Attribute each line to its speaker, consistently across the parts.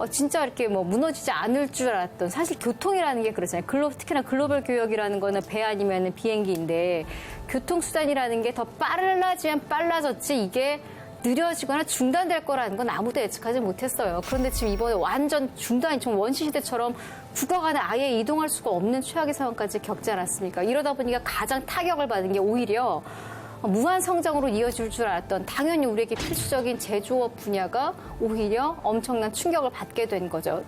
Speaker 1: 진짜 이렇게 뭐 무너지지 않을 줄 알았던 사실 교통이라는 게 그렇잖아요. 특히나 글로벌 교역이라는 거는 배 아니면 비행기인데 교통수단이라는 게 더 빨라지면 빨라졌지 이게 느려지거나 중단될 거라는 건 아무도 예측하지 못했어요. 그런데 지금 이번에 완전 중단이 좀 원시시대처럼 국가 간에 아예 이동할 수가 없는 최악의 상황까지 겪지 않았습니까? 이러다 보니까 가장 타격을 받은 게 오히려 무한 성장으로 이어질 줄 알았던 당연히 우리에게 필수적인 제조업 분야가 오히려 엄청난 충격을 받게 된 거죠.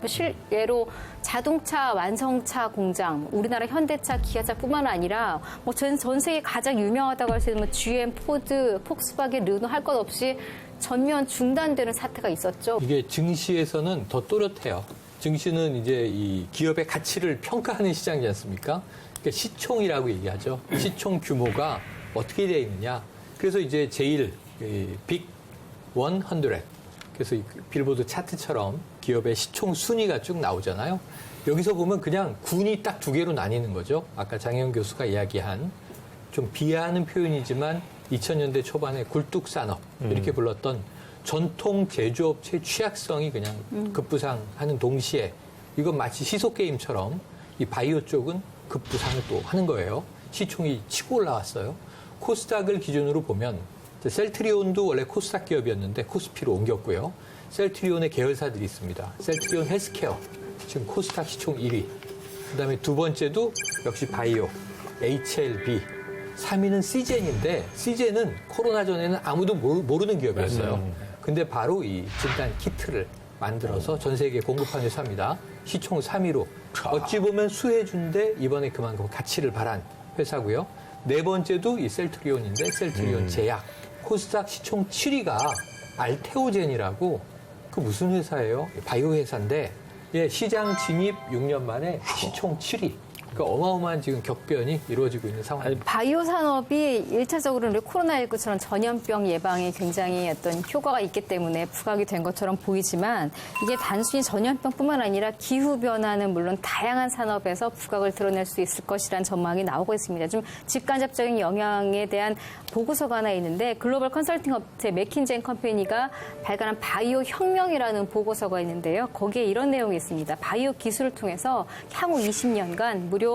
Speaker 1: 예로 자동차 완성차 공장, 우리나라 현대차, 기아차뿐만 아니라 뭐 전 세계 가장 유명하다고 할 수 있는 GM, 포드, 폭스바겐, 르노 할 것 없이 전면 중단되는 사태가 있었죠.
Speaker 2: 이게 증시에서는 더 또렷해요. 증시는 이제 이 기업의 가치를 평가하는 시장이지 않습니까? 그러니까 시총이라고 얘기하죠. 시총 규모가 어떻게 되어 있느냐. 그래서 이제 제일 빅 100. 그래서 이 빌보드 차트처럼 기업의 시총 순위가 쭉 나오잖아요. 여기서 보면 그냥 군이 딱 두 개로 나뉘는 거죠. 아까 장혜영 교수가 이야기한 좀 비하하는 표현이지만 2000년대 초반에 굴뚝산업 이렇게 불렀던 전통 제조업체의 취약성이 그냥 급부상하는 동시에 이건 마치 시소게임처럼 이 바이오 쪽은 급부상을 또 하는 거예요. 시총이 치고 올라왔어요. 코스닥을 기준으로 보면 셀트리온도 원래 코스닥 기업이었는데 코스피로 옮겼고요. 셀트리온의 계열사들이 있습니다. 셀트리온 헬스케어, 지금 코스닥 시총 1위. 그다음에 두 번째도 역시 바이오, HLB. 3위는 시젠인데 시젠은 코로나 전에는 아무도 모르는 기업이었어요. 근데 바로 이 진단 키트를 만들어서 전 세계에 공급한 회사입니다. 시총 3위로. 어찌 보면 수혜주인데 이번에 그만큼 가치를 발한 회사고요. 네 번째도 이 셀트리온인데 셀트리온 제약. 코스닥 시총 7위가 알테오젠이라고 그 무슨 회사예요? 바이오 회사인데 시장 진입 6년 만에 시총 7위. 그러니까 어마어마한 지금 격변이 이루어지고 있는 상황입니다.
Speaker 1: 바이오 산업이 1차적으로 코로나19처럼 전염병 예방에 굉장히 어떤 효과가 있기 때문에 부각이 된 것처럼 보이지만 이게 단순히 전염병뿐만 아니라 기후변화는 물론 다양한 산업에서 부각을 드러낼 수 있을 것이라는 전망이 나오고 있습니다. 좀 직간접적인 영향에 대한 보고서가 하나 있는데 글로벌 컨설팅 업체 맥킨젠 컴퍼니가 발간한 바이오 혁명이라는 보고서가 있는데요. 거기에 이런 내용이 있습니다. 바이오 기술을 통해서 향후 20년간 무려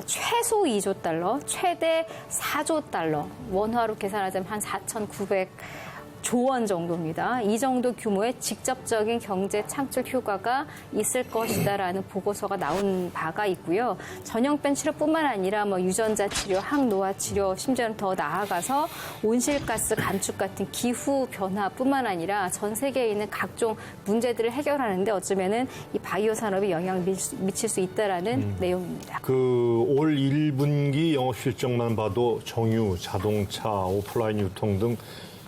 Speaker 1: 최소 2조 달러, 최대 4조 달러, 원화로 계산하자면 한 4,900조 원 정도입니다. 이 정도 규모의 직접적인 경제 창출 효과가 있을 것이다라는 보고서가 나온 바가 있고요. 전염병 치료뿐만 아니라 뭐 유전자 치료, 항노화 치료, 심지어는 더 나아가서 온실가스 감축 같은 기후 변화뿐만 아니라 전 세계에 있는 각종 문제들을 해결하는데 어쩌면은 이 바이오 산업이 영향을 미칠 수 있다라는 내용입니다.
Speaker 3: 올 1분기 영업 실적만 봐도 정유, 자동차, 오프라인 유통 등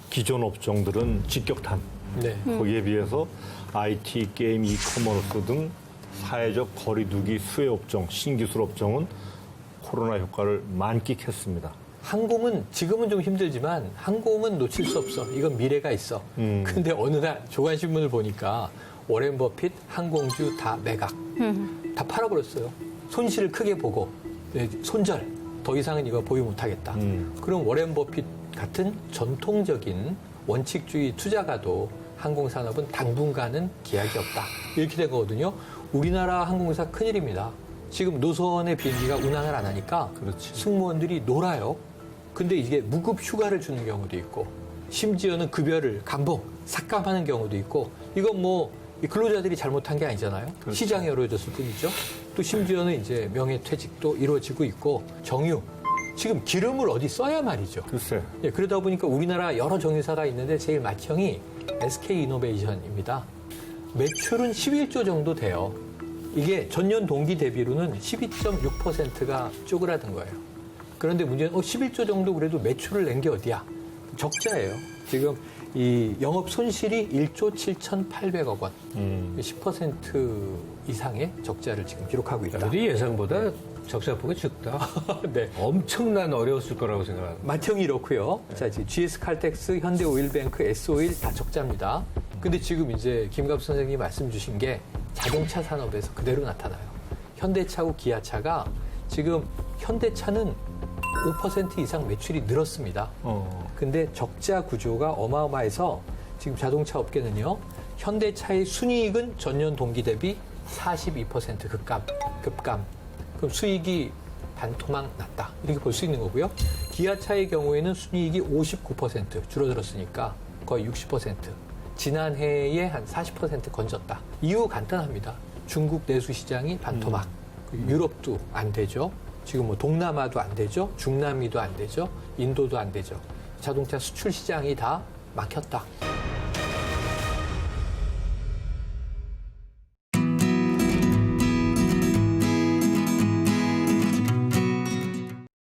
Speaker 3: 기존 업종들은 직격탄.
Speaker 2: 네.
Speaker 3: 거기에 비해서 IT, 게임, 이커머스 등 사회적 거리두기 수혜 업종, 신기술 업종은 코로나 효과를 만끽했습니다.
Speaker 2: 항공은 지금은 좀 힘들지만 항공은 놓칠 수 없어. 이건 미래가 있어. 근데 어느 날 조간신문을 보니까 워렌 버핏 항공주 다 매각. 다 팔아버렸어요. 손실을 크게 보고 손절. 더 이상은 이거 보유 못하겠다. 그럼 워렌 버핏 같은 전통적인 원칙주의 투자가도 항공산업은 당분간은 기약이 없다. 이렇게 된 거거든요. 우리나라 항공사 큰일입니다. 지금 노선의 비행기가 운항을 안 하니까
Speaker 3: 그렇지.
Speaker 2: 승무원들이 놀아요. 근데 이게 무급 휴가를 주는 경우도 있고 심지어는 급여를 감봉, 삭감하는 경우도 있고 이건 뭐 근로자들이 잘못한 게 아니잖아요.
Speaker 3: 그렇죠.
Speaker 2: 시장이 어려워졌을 뿐이죠. 또 심지어는 이제 명예퇴직도 이루어지고 있고 정유. 지금 기름을 어디 써야 말이죠.
Speaker 3: 글쎄.
Speaker 2: 그러다 보니까 우리나라 여러 정유사가 있는데 제일 맏형이 SK이노베이션입니다. 매출은 11조 정도 돼요. 이게 전년 동기 대비로는 12.6%가 쪼그라든 거예요. 그런데 문제는 11조 정도 그래도 매출을 낸 게 어디야? 적자예요. 지금 이 영업 손실이 1조 7,800억 원. 10% 이상의 적자를 지금 기록하고 있다.
Speaker 4: 우리 예상보다 적자폭이 적다.
Speaker 2: 네.
Speaker 4: 엄청난 어려웠을 거라고 생각합니다.
Speaker 2: 맏형이 이렇고요. 자, 지금 GS칼텍스, 현대오일뱅크, S오일 다 적자입니다. 근데 지금 이제 김갑수 선생님이 말씀 주신 게 자동차 산업에서 그대로 나타나요. 현대차하고 기아차가 지금 현대차는 5% 이상 매출이 늘었습니다. 근데 적자 구조가 어마어마해서 지금 자동차 업계는요, 현대차의 순이익은 전년 동기 대비 42% 급감. 그럼 수익이 반토막 났다. 이렇게 볼 수 있는 거고요. 기아차의 경우에는 순이익이 59% 줄어들었으니까 거의 60%. 지난해에 한 40% 건졌다. 이유 간단합니다. 중국 내수 시장이 반토막. 유럽도 안 되죠. 지금 뭐 동남아도 안 되죠. 중남미도 안 되죠. 인도도 안 되죠. 자동차 수출 시장이 다 막혔다.